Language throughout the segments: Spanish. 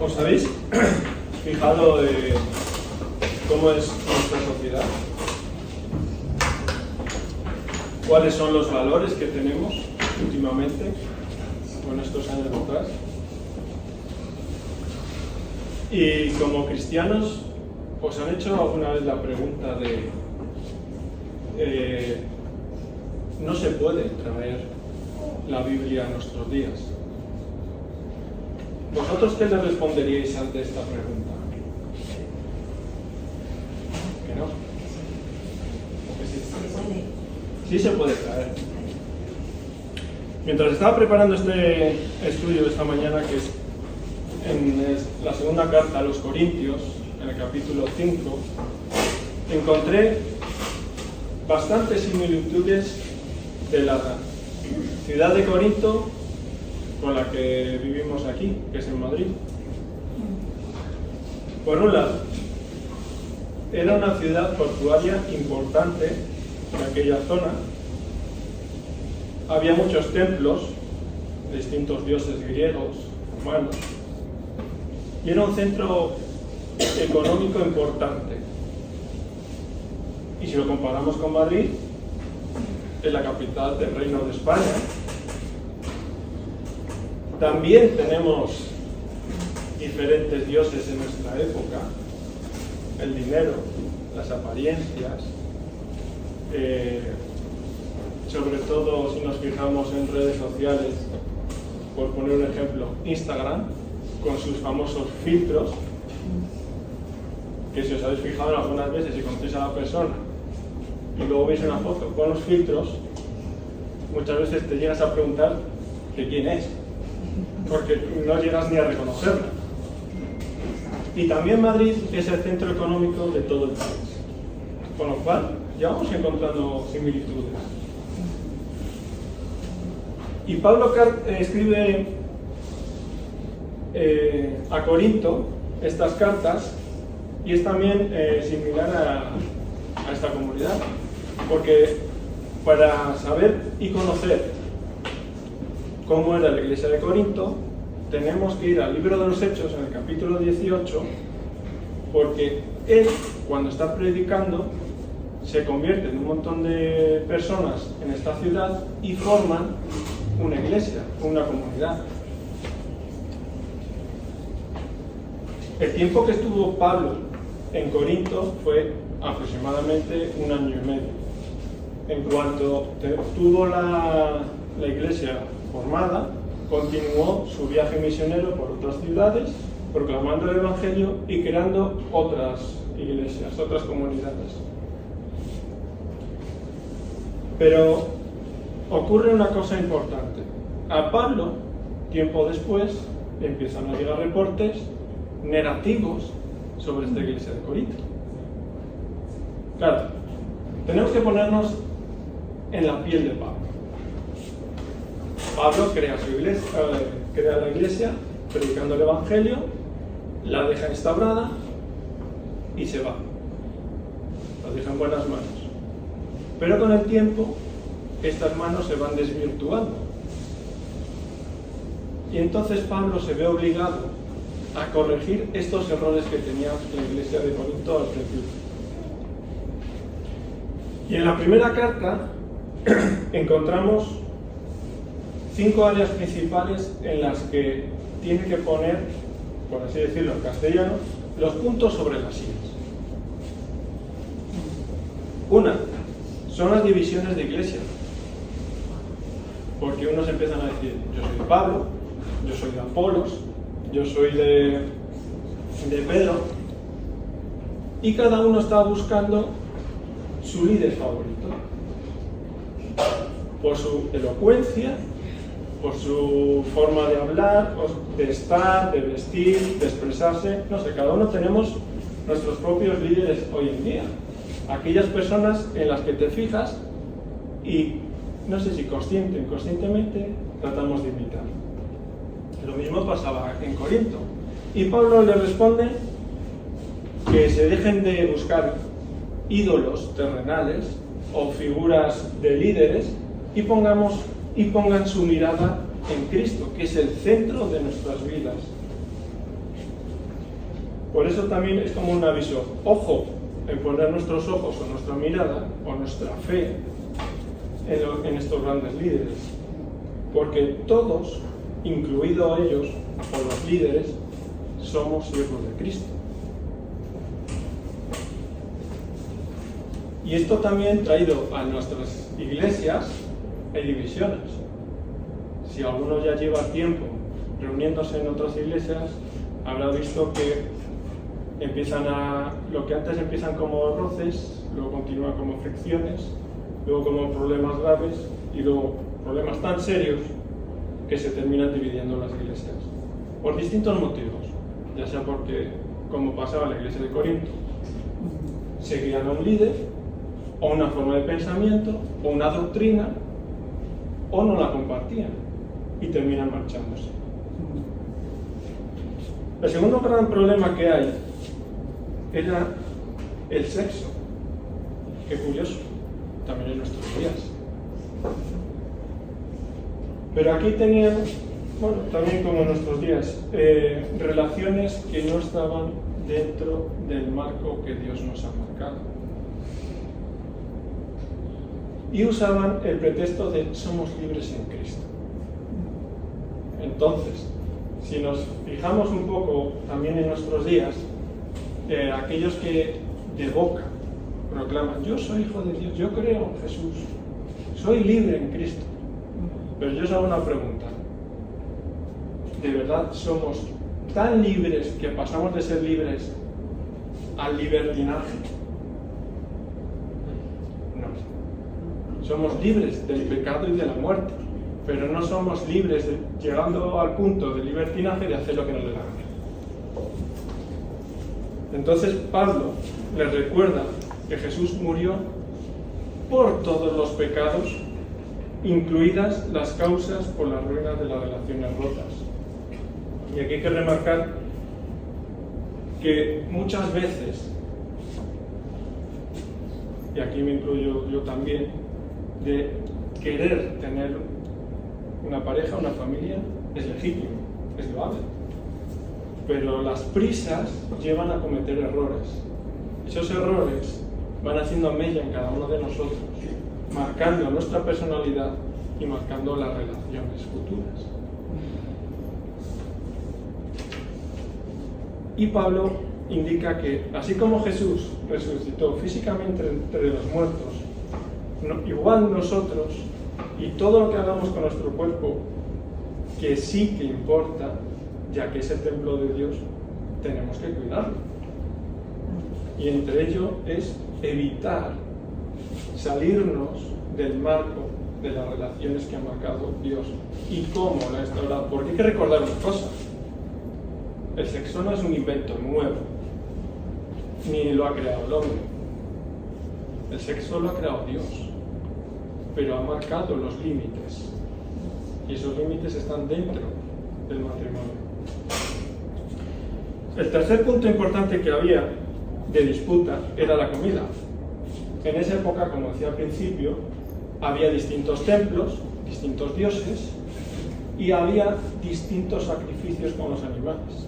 ¿Os habéis fijado cómo es nuestra sociedad? ¿Cuáles son los valores que tenemos últimamente o en estos años atrás? Y como cristianos, ¿os han hecho alguna vez la pregunta de no se puede traer la Biblia a nuestros días? ¿Vosotros qué le responderíais ante esta pregunta? ¿Que no? ¿O que sí? Sí se puede traer. Mientras estaba preparando este estudio de esta mañana, que es en la segunda carta a los Corintios, en el capítulo 5, encontré bastantes similitudes de la ciudad de Corinto con la que vivimos aquí, que es en Madrid. Por un lado, era una ciudad portuaria importante en aquella zona. Había muchos templos de distintos dioses griegos, romanos, y era un centro económico importante. Y si lo comparamos con Madrid, es la capital del Reino de España. También tenemos diferentes dioses en nuestra época: el dinero, las apariencias, sobre todo si nos fijamos en redes sociales, por poner un ejemplo, Instagram, con sus famosos filtros, que si os habéis fijado algunas veces y conocéis a la persona y luego veis una foto con los filtros, muchas veces te llegas a preguntar de quién es, porque no llegas ni a reconocerla. Y también Madrid es el centro económico de todo el país, con lo cual ya vamos encontrando similitudes. Y Pablo escribe a Corinto estas cartas, y es también similar a esta comunidad, porque para saber y conocer cómo era la iglesia de Corinto, tenemos que ir al libro de los Hechos, en el capítulo 18, porque él, cuando está predicando, se convierte en un montón de personas en esta ciudad y forman una iglesia, una comunidad. El tiempo que estuvo Pablo en Corinto fue aproximadamente 1 año y medio. En cuanto tuvo la iglesia formada, continuó su viaje misionero por otras ciudades, proclamando el Evangelio y creando otras iglesias, otras comunidades. Pero ocurre una cosa importante. A Pablo, tiempo después, le empiezan a llegar reportes negativos sobre esta iglesia de Corinto. Claro, tenemos que ponernos en la piel de Pablo. Pablo crea su iglesia, crea la iglesia, predicando el Evangelio, la deja instaurada y se va. La deja en buenas manos. Pero con el tiempo, estas manos se van desvirtuando. Y entonces Pablo se ve obligado a corregir estos errores que tenía la iglesia de Corinto al principio. Y en la primera carta encontramos 5 áreas principales en las que tiene que poner, por así decirlo en castellano, los puntos sobre las sillas. Una, son las divisiones de iglesia. Porque unos empiezan a decir: yo soy de Pablo, yo soy de Apolos, yo soy de Pedro, y cada uno está buscando su líder favorito, por su elocuencia, por su forma de hablar, de estar, de vestir, de expresarse. No sé, cada uno tenemos nuestros propios líderes hoy en día, aquellas personas en las que te fijas y no sé si consciente o inconscientemente tratamos de imitar. Lo mismo pasaba en Corinto. Y Pablo le responde que se dejen de buscar ídolos terrenales o figuras de líderes y pongan su mirada en Cristo, que es el centro de nuestras vidas. Por eso también es como un aviso. Ojo en poner nuestros ojos o nuestra mirada o nuestra fe en estos grandes líderes. Porque todos, incluidos ellos, o los líderes, somos siervos de Cristo. Y esto también traído a nuestras iglesias hay divisiones. Si alguno ya lleva tiempo reuniéndose en otras iglesias, habrá visto que lo que antes empiezan como roces, luego continúan como fricciones, luego como problemas graves y luego problemas tan serios que se terminan dividiendo las iglesias. Por distintos motivos, ya sea porque, como pasaba en la iglesia de Corinto, seguían a un líder, o una forma de pensamiento, o una doctrina, o no la compartían y terminan marchándose. El segundo gran problema que hay era el sexo. Qué curioso, también en nuestros días. Pero aquí teníamos, bueno, también como en nuestros días, relaciones que no estaban dentro del marco que Dios nos ha marcado. Y usaban el pretexto de somos libres en Cristo. Entonces, si nos fijamos un poco también en nuestros días, aquellos que de boca proclaman, yo soy hijo de Dios, yo creo en Jesús, soy libre en Cristo. Pero yo os hago una pregunta. ¿De verdad somos tan libres que pasamos de ser libres al libertinaje? No. Somos libres del pecado y de la muerte, pero no somos libres llegando al punto del libertinaje de hacer lo que nos dé la gana. Entonces Pablo les recuerda que Jesús murió por todos los pecados, incluidas las causas por las ruinas de las relaciones rotas. Y aquí hay que remarcar que muchas veces, y aquí me incluyo yo también, de querer tener una pareja, una familia, es legítimo, es loable. Pero las prisas llevan a cometer errores. Esos errores van haciendo mella en cada uno de nosotros, marcando nuestra personalidad y marcando las relaciones futuras. Y Pablo indica que, así como Jesús resucitó físicamente entre los muertos, igual nosotros y todo lo que hagamos con nuestro cuerpo, que sí que importa, ya que es el templo de Dios, tenemos que cuidarlo. Y entre ello es evitar salirnos del marco de las relaciones que ha marcado Dios y cómo la ha instaurado. Porque hay que recordar una cosa: el sexo no es un invento nuevo, ni lo ha creado el hombre. El sexo lo ha creado Dios, pero ha marcado los límites, y esos límites están dentro del matrimonio. El tercer punto importante que había de disputa era la comida. En esa época, como decía al principio, había distintos templos, distintos dioses, y había distintos sacrificios con los animales.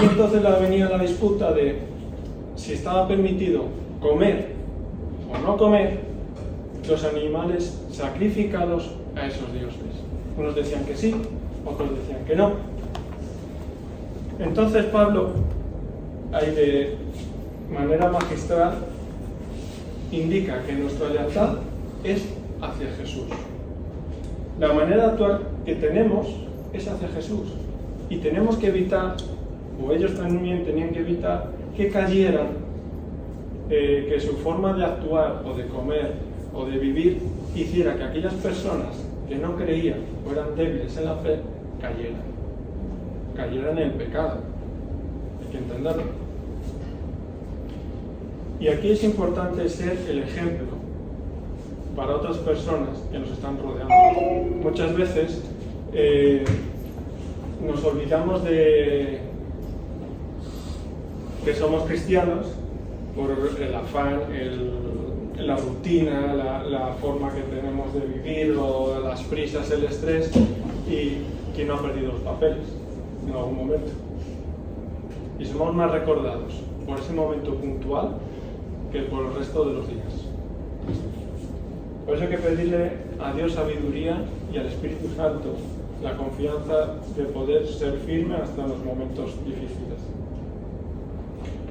Y entonces venía la disputa de si estaba permitido comer o no comer los animales sacrificados a esos dioses. Unos decían que sí, otros decían que no. Entonces Pablo, ahí de manera magistral, indica que nuestra lealtad es hacia Jesús. La manera de actuar que tenemos es hacia Jesús. Y tenemos que evitar, o ellos también tenían que evitar, que cayeran, que su forma de actuar o de comer o de vivir hiciera que aquellas personas que no creían o eran débiles en la fe cayeran en el pecado. Hay que entenderlo. Y aquí es importante ser el ejemplo para otras personas que nos están rodeando. Muchas veces nos olvidamos de que somos cristianos por el afán, la rutina, la forma que tenemos de vivir, o las prisas, el estrés, y quien no ha perdido los papeles en algún momento. y somos más recordados por ese momento puntual que por el resto de los días. Por eso hay que pedirle a Dios sabiduría y al Espíritu Santo la confianza de poder ser firme hasta en los momentos difíciles.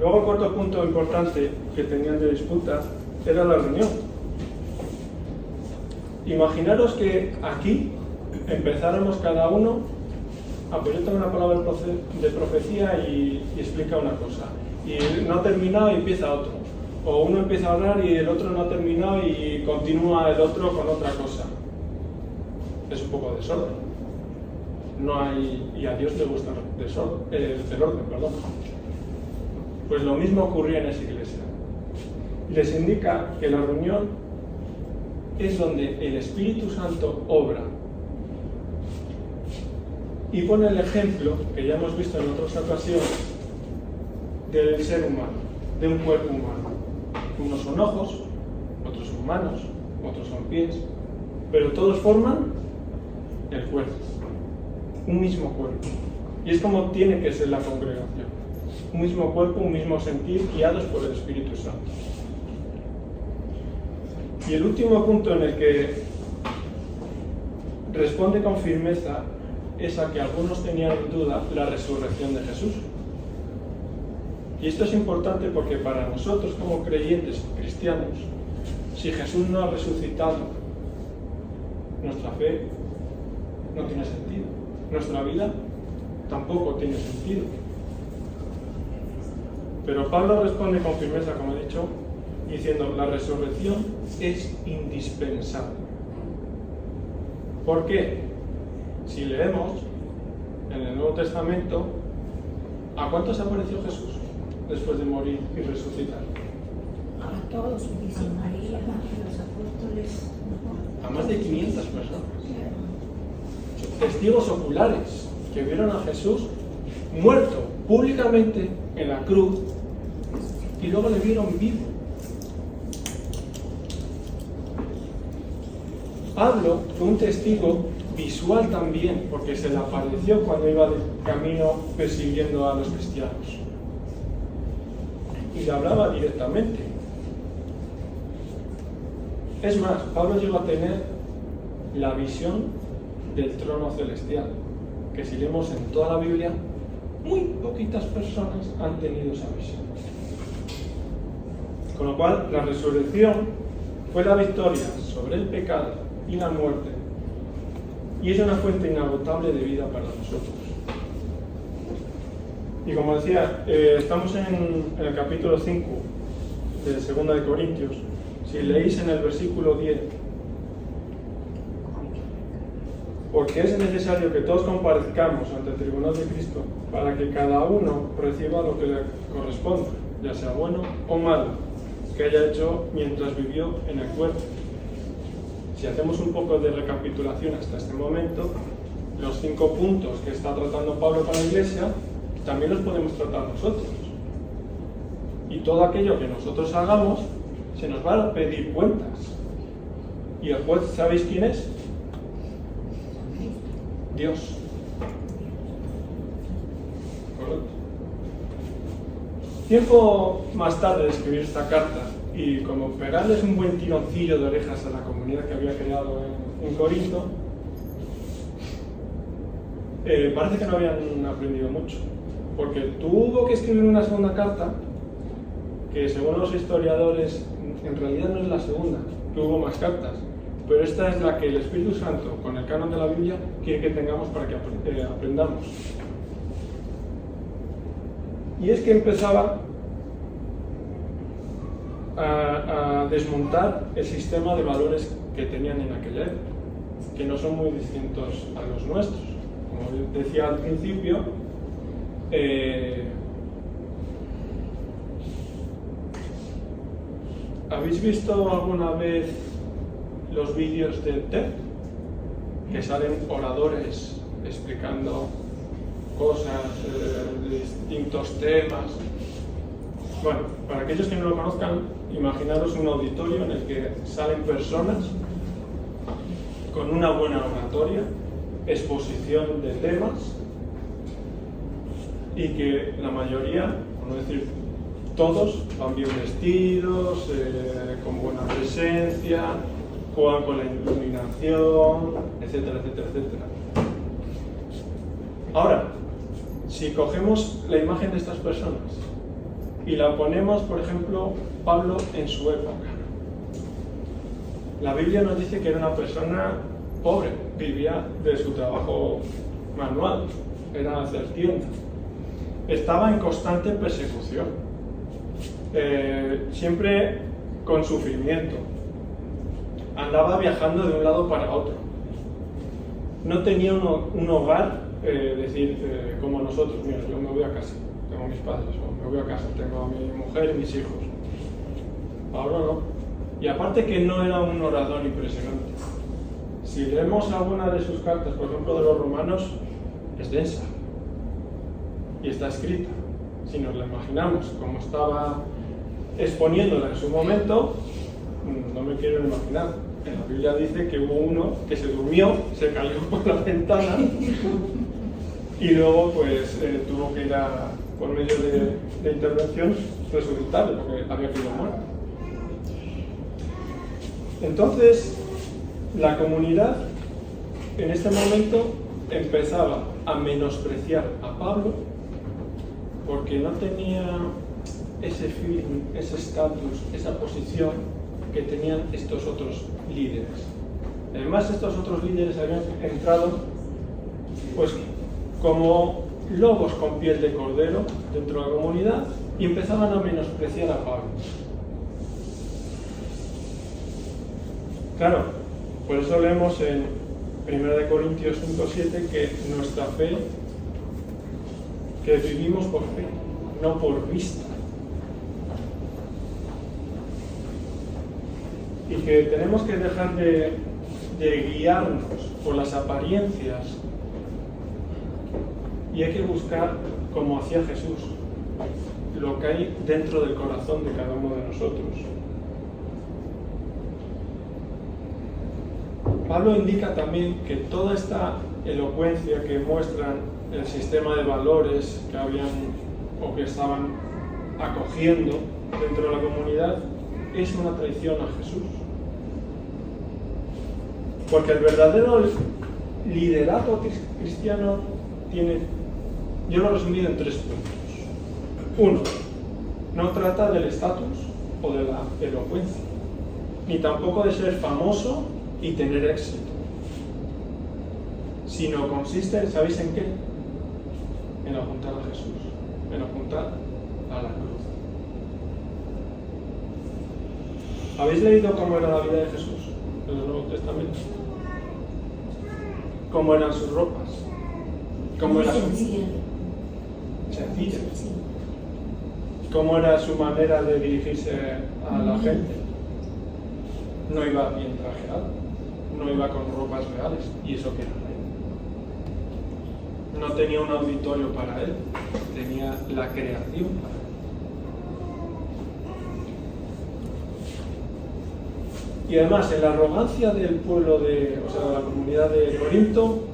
Luego el cuarto punto importante que tenían de disputa era la reunión. Imaginaros que aquí empezáramos cada uno, pues yo tengo una palabra de profecía y explica una cosa, y no ha terminado y empieza otro, o uno empieza a hablar y el otro no ha terminado y continúa el otro con otra cosa. Es un poco desorden. No hay, y a Dios le gusta el orden, perdón. Pues lo mismo ocurría en esa iglesia. Y les indica que la reunión es donde el Espíritu Santo obra. Y pone el ejemplo, que ya hemos visto en otras ocasiones, del ser humano, de un cuerpo humano. Unos son ojos, otros son manos, otros son pies, pero todos forman el cuerpo, un mismo cuerpo. Y es como tiene que ser la congregación. Un mismo cuerpo, un mismo sentir, guiados por el Espíritu Santo. Y el último punto en el que responde con firmeza es a que algunos tenían en duda la resurrección de Jesús. Y esto es importante porque para nosotros como creyentes cristianos, si Jesús no ha resucitado, nuestra fe no tiene sentido. Nuestra vida tampoco tiene sentido. Pero Pablo responde con firmeza, como he dicho, diciendo: la resurrección es indispensable. ¿Por qué? Si leemos en el Nuevo Testamento, ¿a cuántos apareció Jesús después de morir y resucitar? A todos, dice María, a los apóstoles. A más de 500 personas. Testigos oculares que vieron a Jesús muerto públicamente en la cruz y luego le vieron vivo. Pablo fue un testigo visual también, porque se le apareció cuando iba de camino persiguiendo a los cristianos y le hablaba directamente. Es más, Pablo llegó a tener la visión del trono celestial, que si leemos en toda la Biblia, muy poquitas personas han tenido esa visión. Con lo cual, la resurrección fue la victoria sobre el pecado y la muerte, y es una fuente inagotable de vida para nosotros. Y como decía, estamos en el capítulo 5 de 2 de Corintios. Si leéis en el versículo 10, porque es necesario que todos comparezcamos ante el tribunal de Cristo para que cada uno reciba lo que le corresponda, ya sea bueno o malo, que haya hecho mientras vivió en el cuerpo. Si hacemos un poco de recapitulación hasta este momento, los 5 puntos que está tratando Pablo para la iglesia, también los podemos tratar nosotros. Y todo aquello que nosotros hagamos, se nos va a pedir cuentas. ¿Y el juez sabéis quién es? Dios. ¿Correcto? Tiempo más tarde de escribir esta carta, y como pegarles un buen tironcillo de orejas a la comunidad que había creado en Corinto, parece que no habían aprendido mucho, porque tuvo que escribir una segunda carta que, según los historiadores, en realidad no es la segunda, que hubo más cartas, pero esta es la que el Espíritu Santo, con el canon de la Biblia, quiere que tengamos para que aprendamos. Y es que empezaba a desmontar el sistema de valores que tenían en aquella época, que no son muy distintos a los nuestros. Como decía al principio, ¿habéis visto alguna vez los vídeos de TED? Que salen oradores explicando cosas de distintos temas. Bueno, para aquellos que no lo conozcan, imaginaros un auditorio en el que salen personas con una buena oratoria, exposición de temas, y que la mayoría, por no decir todos, van bien vestidos, con buena presencia, juegan con la iluminación, etcétera, etcétera, etcétera. Ahora, si cogemos la imagen de estas personas y la ponemos, por ejemplo, Pablo en su época, la Biblia nos dice que era una persona pobre, vivía de su trabajo manual, era hacer tienda, estaba en constante persecución, siempre con sufrimiento, andaba viajando de un lado para otro, no tenía un hogar, como nosotros. Mira, yo me voy a casa, tengo a mis padres, o me voy a casa, tengo a mi mujer y mis hijos. Pablo no. Y aparte que no era un orador impresionante. Si leemos alguna de sus cartas, por ejemplo de los romanos, es densa y está escrita. Si nos la imaginamos como estaba exponiéndola en su momento, no me quiero imaginar. En la Biblia dice que hubo uno que se durmió, se cayó por la ventana y luego pues tuvo que ir por medio de intervención resucitarle porque había quedado muerto. Entonces la comunidad en este momento empezaba a menospreciar a Pablo porque no tenía ese feeling, ese estatus, esa posición que tenían estos otros líderes. Además, estos otros líderes habían entrado pues como lobos con piel de cordero dentro de la comunidad y empezaban a menospreciar a Pablo. Claro, por eso leemos en 1 Corintios 5:7 que nuestra fe, que vivimos por fe, no por vista. Y que tenemos que dejar de guiarnos por las apariencias y hay que buscar, como hacía Jesús, lo que hay dentro del corazón de cada uno de nosotros. Pablo indica también que toda esta elocuencia que muestran el sistema de valores que habían o que estaban acogiendo dentro de la comunidad es una traición a Jesús. Porque el verdadero liderazgo cristiano tiene, yo lo he resumido en 3 puntos. 1, no trata del estatus o de la elocuencia, ni tampoco de ser famoso y tener éxito, sino consiste, ¿sabéis en qué? En apuntar a Jesús, en apuntar a la cruz. ¿Habéis leído cómo era la vida de Jesús en el Nuevo Testamento? ¿Cómo eran sus ropas? ¿Cómo era su sencilla? ¿Cómo era su manera de dirigirse a la gente? No iba bien trajeado, no iba con ropas reales, y eso que era rey. No tenía un auditorio para él, tenía la creación para él. Y además, en la arrogancia del pueblo de la comunidad de Corinto,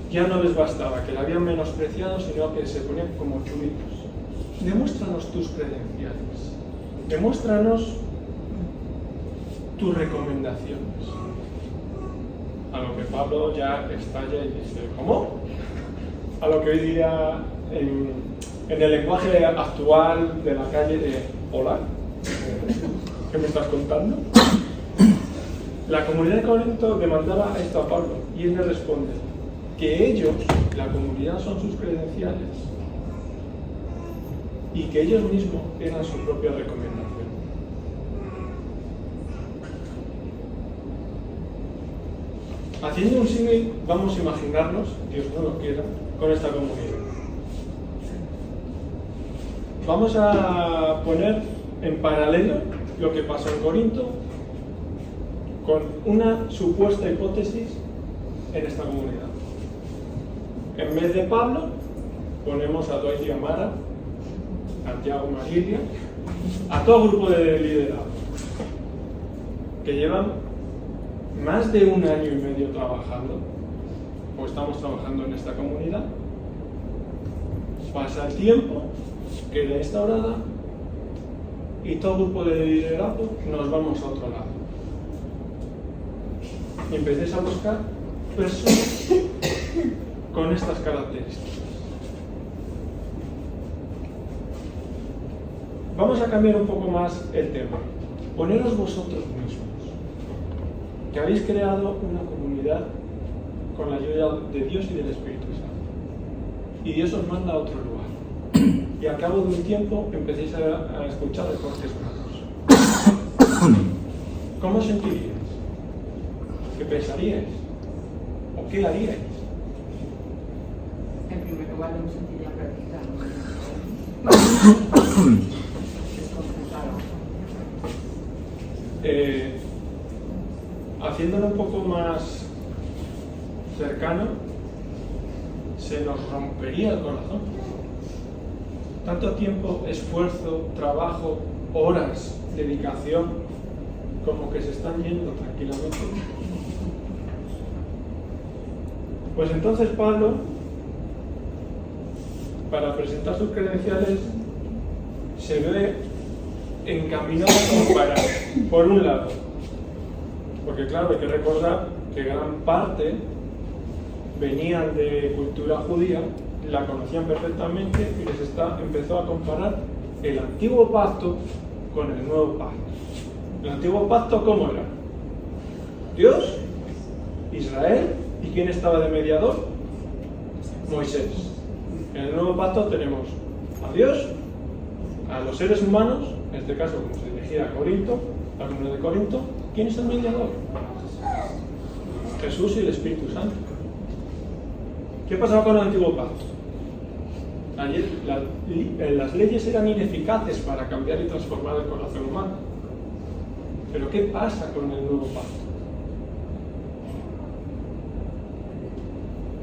ya no les bastaba que la habían menospreciado, sino que se ponían como chulitos. Demuéstranos tus credenciales, demuéstranos tus recomendaciones. A lo que Pablo ya estalla y dice, ¿cómo? A lo que hoy diría en el lenguaje actual de la calle de hola, ¿qué me estás contando? La comunidad de Corinto demandaba esto a Pablo y él le responde que ellos, la comunidad, son sus credenciales y que ellos mismos eran su propia recomendación. Haciendo un símil, vamos a imaginarnos, Dios no lo quiera, con esta comunidad. Vamos a poner en paralelo lo que pasó en Corinto con una supuesta hipótesis en esta comunidad. En vez de Pablo, ponemos a Dwight y a Mara, a Tiago y Marilia, a todo grupo de liderazgo, que llevan más de 1 año y medio trabajando, o estamos trabajando en esta comunidad, Pasa el tiempo, queda instaurada y todo grupo de liderazgo nos vamos a otro lado. Y empecéis a buscar personas con estas características. Vamos a cambiar un poco más el tema. Poneros vosotros mismos, que habéis creado una comunidad con la ayuda de Dios y del Espíritu Santo. Y Dios os manda a otro lugar. Y al cabo de un tiempo empecéis a escuchar reportes malos. ¿Cómo os sentiríais? ¿Qué pensaríais? ¿O qué haríais? En primer lugar, no me sentiría perdida. Haciéndolo un poco más cercano, se nos rompería el corazón. Tanto tiempo, esfuerzo, trabajo, horas, dedicación, como que se están yendo tranquilamente. Pues entonces Pablo, para presentar sus credenciales, se ve encaminado a comparar, por un lado, porque claro, hay que recordar que gran parte venían de cultura judía, la conocían perfectamente y les empezó a comparar el antiguo pacto con el nuevo pacto. ¿El antiguo pacto cómo era? Dios, Israel, ¿y quién estaba de mediador? Moisés. En el nuevo pacto tenemos a Dios, a los seres humanos, en este caso como se dirigía a Corinto, la comunidad de Corinto. ¿Quién es el mediador? Jesús y el Espíritu Santo. ¿Qué pasaba con el antiguo pacto? Ayer, las leyes eran ineficaces para cambiar y transformar el corazón humano. Pero ¿qué pasa con el nuevo pacto?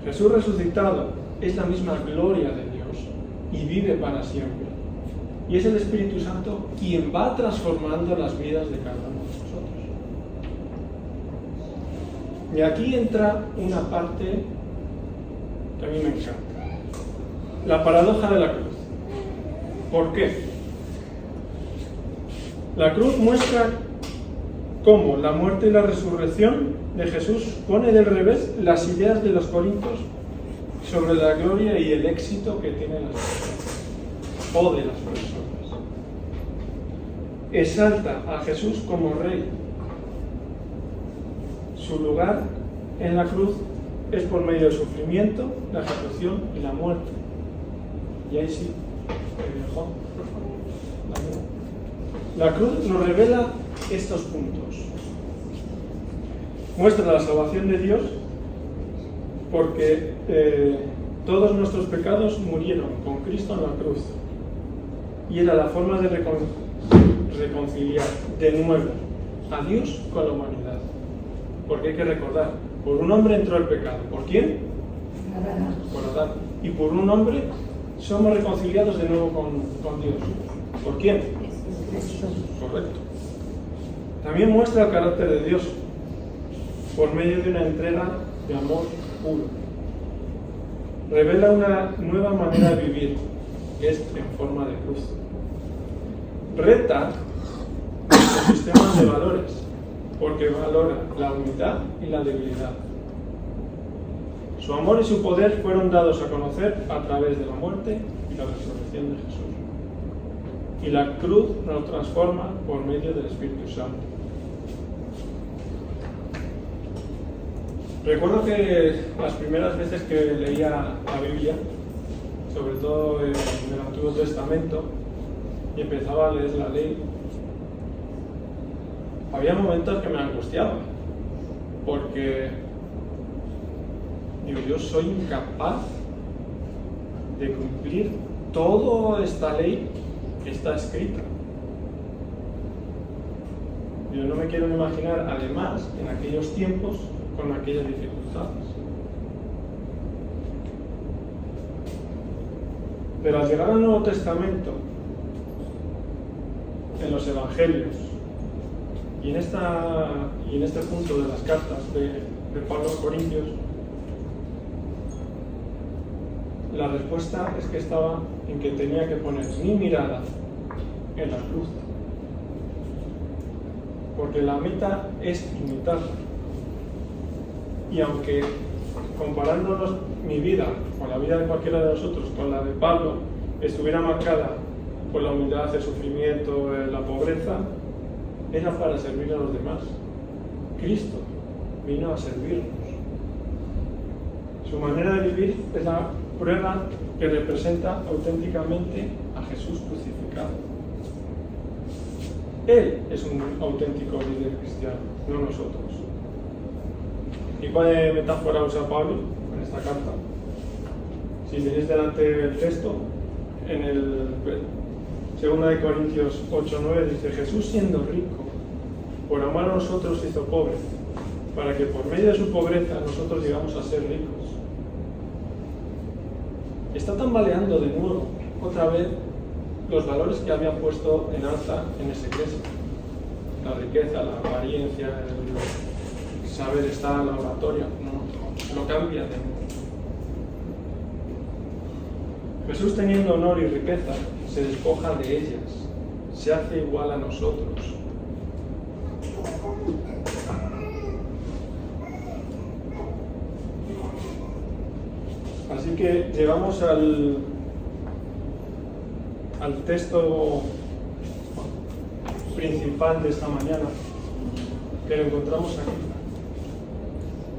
Jesús resucitado es la misma gloria de Dios y vive para siempre. Y es el Espíritu Santo quien va transformando las vidas de cada uno de nosotros. Y aquí entra una parte que a mí me encanta. La paradoja de la cruz. ¿Por qué? La cruz muestra cómo la muerte y la resurrección de Jesús pone del revés las ideas de los corintios sobre la gloria y el éxito que tienen las personas o de las personas. Exalta a Jesús como rey. Su lugar en la cruz es por medio del sufrimiento, la ejecución y la muerte. Y ahí sí, la cruz nos revela estos puntos. Muestra la salvación de Dios porque todos nuestros pecados murieron con Cristo en la cruz. Y era la forma de reconciliar de nuevo a Dios con la humanidad. Porque hay que recordar, por un hombre entró el pecado. ¿Por quién? Por Adán. Y por un hombre somos reconciliados de nuevo con Dios. ¿Por quién? Correcto. También muestra el carácter de Dios por medio de una entrega de amor puro. Revela una nueva manera de vivir, que es en forma de cruz. Reta los sistemas de valores, porque valora la humildad y la debilidad. Su amor y su poder fueron dados a conocer a través de la muerte y la resurrección de Jesús. Y la cruz nos transforma por medio del Espíritu Santo. Recuerdo que las primeras veces que leía la Biblia, sobre todo en el Antiguo Testamento, y empezaba a leer la ley, había momentos que me angustiaban, porque digo, yo soy incapaz de cumplir toda esta ley que está escrita. Yo no me quiero imaginar, además, en aquellos tiempos, con aquellas dificultades. Pero al llegar al Nuevo Testamento, en los Evangelios, y en este punto de las cartas de Pablo a Corintios, La respuesta es que estaba en que tenía que poner mi mirada en la cruz. Porque la meta es imitarla. Y aunque comparándonos mi vida con la vida de cualquiera de nosotros, con la de Pablo, estuviera marcada por la humildad, el sufrimiento, la pobreza, era para servir a los demás. Cristo vino a servirnos. Su manera de vivir es la prueba que representa auténticamente a Jesús crucificado. Él es un auténtico líder cristiano, no nosotros. ¿Y cuál metáfora usa Pablo en esta carta? Si tenéis delante el texto, en el 2 de Corintios 8:9 dice: Jesús, siendo rico, por amor a nosotros se hizo pobre, para que por medio de su pobreza nosotros llegamos a ser ricos. Está tambaleando de nuevo, otra vez, los valores que había puesto en alza en esa iglesia. La riqueza, la apariencia, el saber estar, la oratoria, no, lo cambia de nuevo. Jesús, teniendo honor y riqueza, se despoja de ellas, se hace igual a nosotros. Así que llegamos al texto principal de esta mañana, que lo encontramos aquí.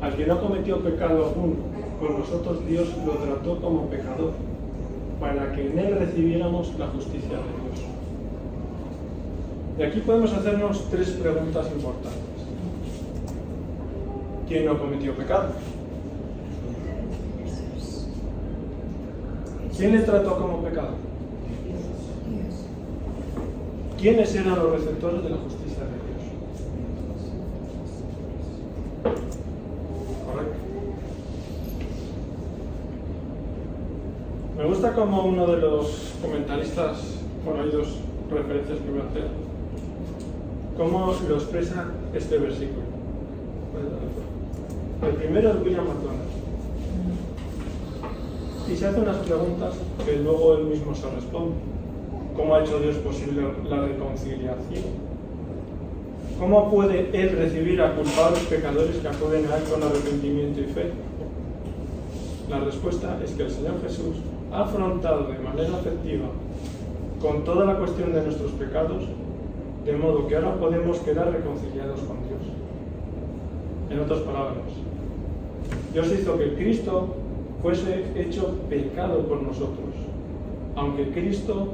Al que no cometió pecado alguno, con nosotros Dios lo trató como pecador, para que en él recibiéramos la justicia de Dios. Y aquí podemos hacernos tres preguntas importantes. ¿Quién no cometió pecado? ¿Quién le trató como pecador? ¿Quiénes eran los receptores de la justicia de Dios? Correcto. Me gusta como uno de los comentaristas, bueno, hay dos referencias que voy a hacer, cómo lo expresa este versículo. El primero es William MacDonald. Y se hace unas preguntas que luego él mismo se responde. ¿Cómo ha hecho Dios posible la reconciliación? ¿Cómo puede Él recibir a culpables pecadores que acuden a Él con arrepentimiento y fe? La respuesta es que el Señor Jesús ha afrontado de manera efectiva con toda la cuestión de nuestros pecados, de modo que ahora podemos quedar reconciliados con Dios. En otras palabras, Dios hizo que Cristo fuese hecho pecado por nosotros, aunque Cristo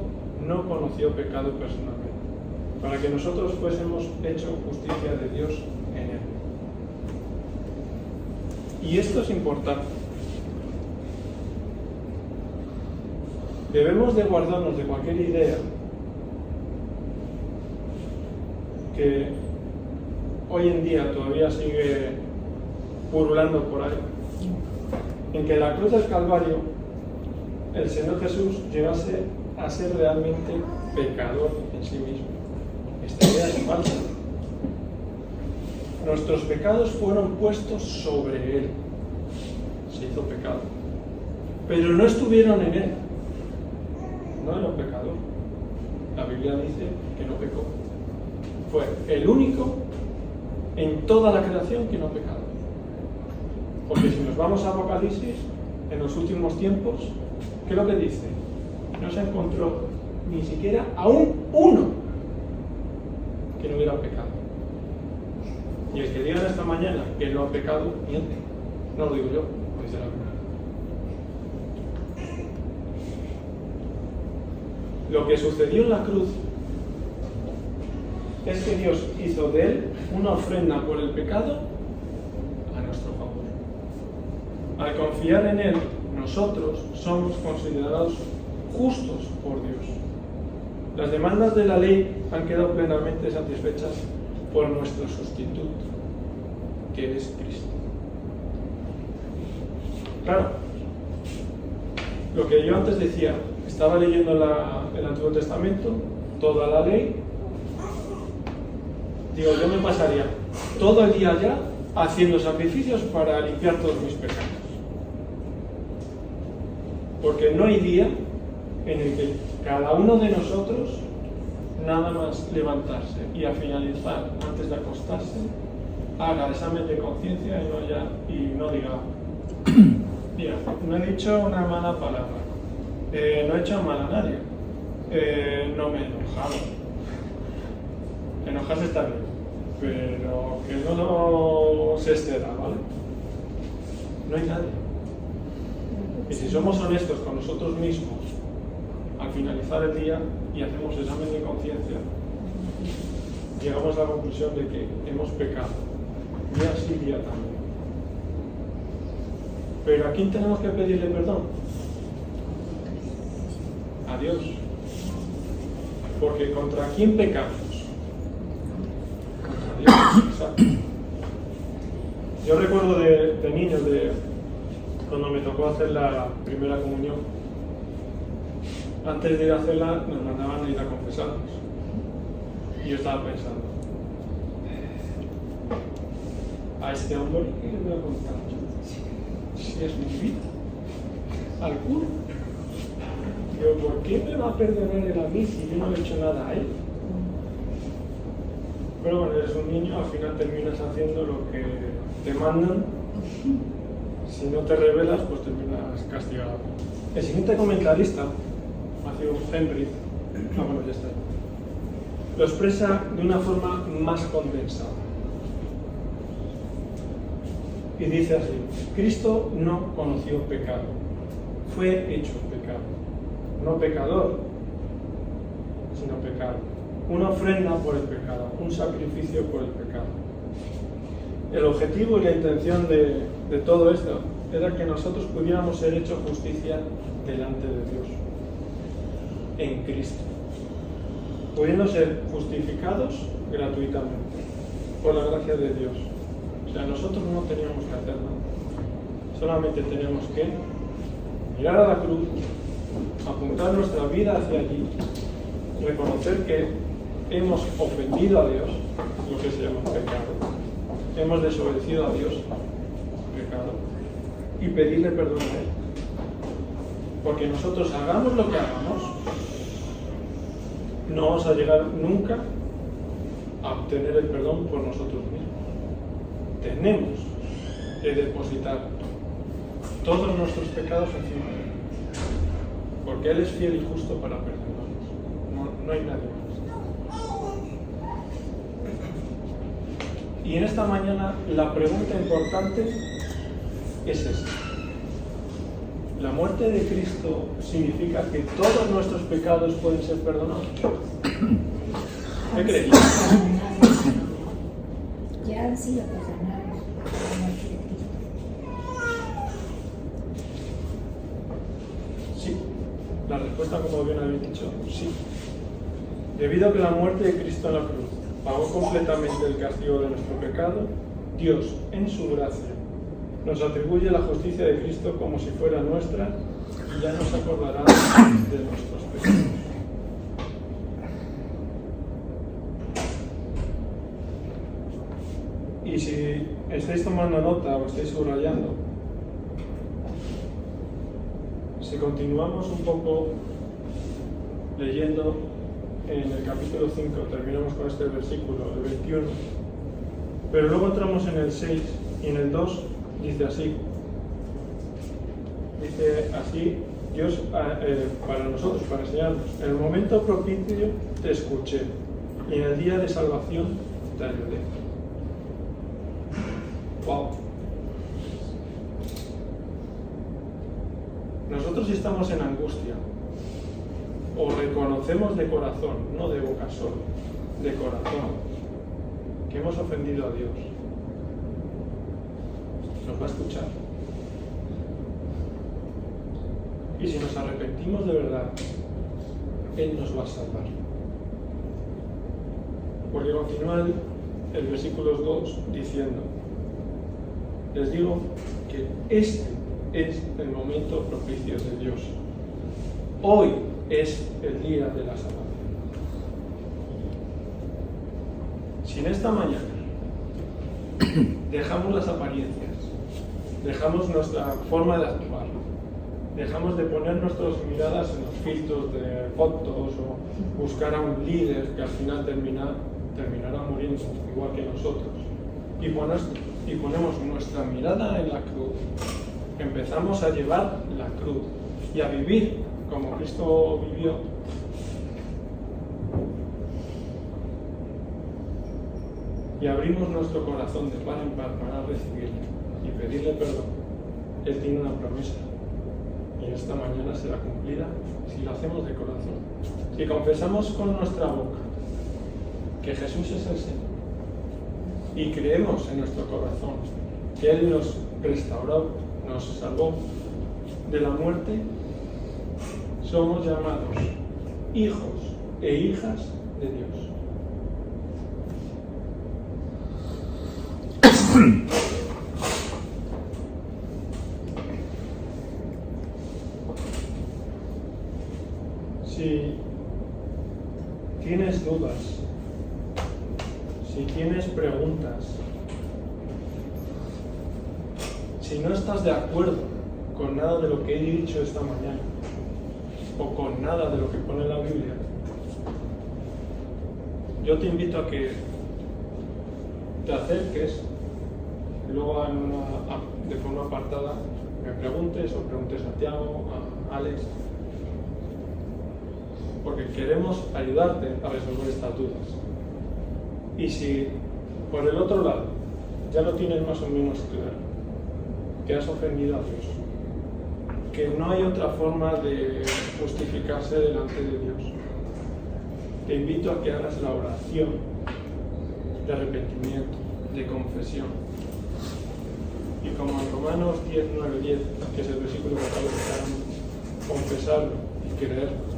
no conoció pecado personalmente, para que nosotros fuésemos hecho justicia de Dios en Él. Y esto es importante. Debemos de guardarnos de cualquier idea que hoy en día todavía sigue pululando por ahí, en que en la cruz del Calvario el Señor Jesús llegase a ser realmente pecador en sí mismo. Esta idea es falsa. Nuestros pecados fueron puestos sobre Él. Se hizo pecado. Pero no estuvieron en Él. No era un pecador. La Biblia dice que no pecó. Fue el único en toda la creación que no pecó. Porque si nos vamos a Apocalipsis, en los últimos tiempos, ¿qué es lo que dice? No se encontró ni siquiera aún uno que no hubiera pecado. Y el que diga esta mañana que no ha pecado, miente. No lo digo yo, lo dice la Biblia. Lo que sucedió en la cruz es que Dios hizo de él una ofrenda por el pecado a nuestro favor. Al confiar en él, nosotros somos considerados justos por Dios. Las demandas de la ley han quedado plenamente satisfechas por nuestro sustituto, que es Cristo. Claro, lo que yo antes decía, estaba leyendo el Antiguo Testamento, toda la ley, digo, yo me pasaría todo el día ya haciendo sacrificios para limpiar todos mis pecados. Porque no hay día en el que cada uno de nosotros, nada más levantarse y al finalizar, antes de acostarse, haga el examen de conciencia y no diga, mira, no he dicho una mala palabra, no he hecho mal a nadie, no me he enojado. Enojarse está bien, pero que no se exceda, ¿vale? No hay nadie. Y si somos honestos con nosotros mismos, al finalizar el día y hacemos examen de conciencia, llegamos a la conclusión de que hemos pecado, día sí, día también. Pero ¿a quién tenemos que pedirle perdón? A Dios. Porque ¿contra quién pecamos? Contra Dios, exacto. Yo recuerdo de niño, cuando me tocó hacer la primera comunión, antes de ir a hacerla nos mandaban a ir a confesarnos. Y yo estaba pensando, a este hombre, ¿qué le voy a contar yo? Si es mi vida, al cura. Digo, ¿por qué me va a perdonar él a mí si yo no he hecho nada a él? Pero bueno, eres un niño, al final terminas haciendo lo que te mandan. Si no te rebelas, pues terminas castigado. El siguiente comentarista, Matthew Henry, bueno, ya está, lo expresa de una forma más condensada. Y dice así: Cristo no conoció pecado, fue hecho pecado. No pecador, sino pecado. Una ofrenda por el pecado, un sacrificio por el pecado. El objetivo y la intención de todo esto era que nosotros pudiéramos ser hechos justicia delante de Dios, en Cristo, pudiendo ser justificados gratuitamente, por la gracia de Dios. O sea, nosotros no teníamos que hacer nada, solamente tenemos que mirar a la cruz, apuntar nuestra vida hacia allí, reconocer que hemos ofendido a Dios, lo que se llama pecado, hemos desobedecido a Dios, pecado, y pedirle perdón a Él. Porque nosotros hagamos lo que hagamos, no vamos a llegar nunca a obtener el perdón por nosotros mismos. Tenemos que depositar todos nuestros pecados encima de Él, porque Él es fiel y justo para perdonarnos. No hay nadie más. Y en esta mañana la pregunta importante es esta: ¿la muerte de Cristo significa que todos nuestros pecados pueden ser perdonados? ¿Qué creéis? Ya han sido perdonados por la muerte de Cristo. Sí. La respuesta, como bien habéis dicho, sí. Debido a que la muerte de Cristo en la cruz pagó completamente el castigo de nuestro pecado, Dios, en su gracia, nos atribuye la justicia de Cristo como si fuera nuestra y ya no se acordará de nuestros pecados. Y si estáis tomando nota o estáis subrayando, si continuamos un poco leyendo en el capítulo 5, terminamos con este versículo, el 21, pero luego entramos en el 6 y en el 2 dice así: Dios para nosotros, para enseñarnos, en el momento propicio te escuché y en el día de salvación te ayudé. Wow. Nosotros, si estamos en angustia, o reconocemos de corazón, no de boca solo, de corazón, que hemos ofendido a Dios, nos va a escuchar. Y si nos arrepentimos de verdad, Él nos va a salvar. Porque continúa el versículo 2 diciendo: les digo que este es el momento propicio de Dios. Hoy es el día de la salvación. Si en esta mañana dejamos las apariencias, dejamos nuestra forma de actuar, dejamos de poner nuestras miradas en los filtros de fotos o buscar a un líder que al final terminará muriendo igual que nosotros. Y ponemos nuestra mirada en la cruz. Empezamos a llevar la cruz y a vivir como Cristo vivió. Y abrimos nuestro corazón de par en par para recibirle y pedirle perdón. Él tiene una promesa y esta mañana será cumplida si lo hacemos de corazón. Si confesamos con nuestra boca que Jesús es el Señor y creemos en nuestro corazón que Él nos restauró, nos salvó de la muerte, somos llamados hijos e hijas de Dios. Si tienes dudas, si tienes preguntas, si no estás de acuerdo con nada de lo que he dicho esta mañana o con nada de lo que pone en la Biblia, yo te invito a que te acerques y luego de forma apartada me preguntes o preguntes a Tiago, a Alex, porque queremos ayudarte a resolver estas dudas. Y si por el otro lado ya lo tienes más o menos claro, que has ofendido a Dios, que no hay otra forma de justificarse delante de Dios, te invito a que hagas la oración de arrepentimiento, de confesión. Y como en Romanos 10, 9, 10, que es el versículo que acabo de citar, confesarlo y creerlo.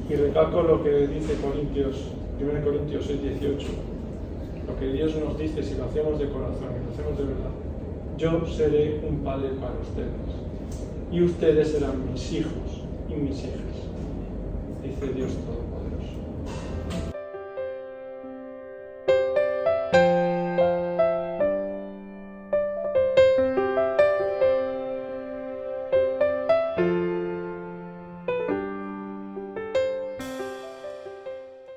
Y recalco lo que dice 1 Corintios 6, 18, lo que Dios nos dice si lo hacemos de corazón y lo hacemos de verdad. Yo seré un padre para ustedes y ustedes serán mis hijos y mis hijas, dice Dios todo.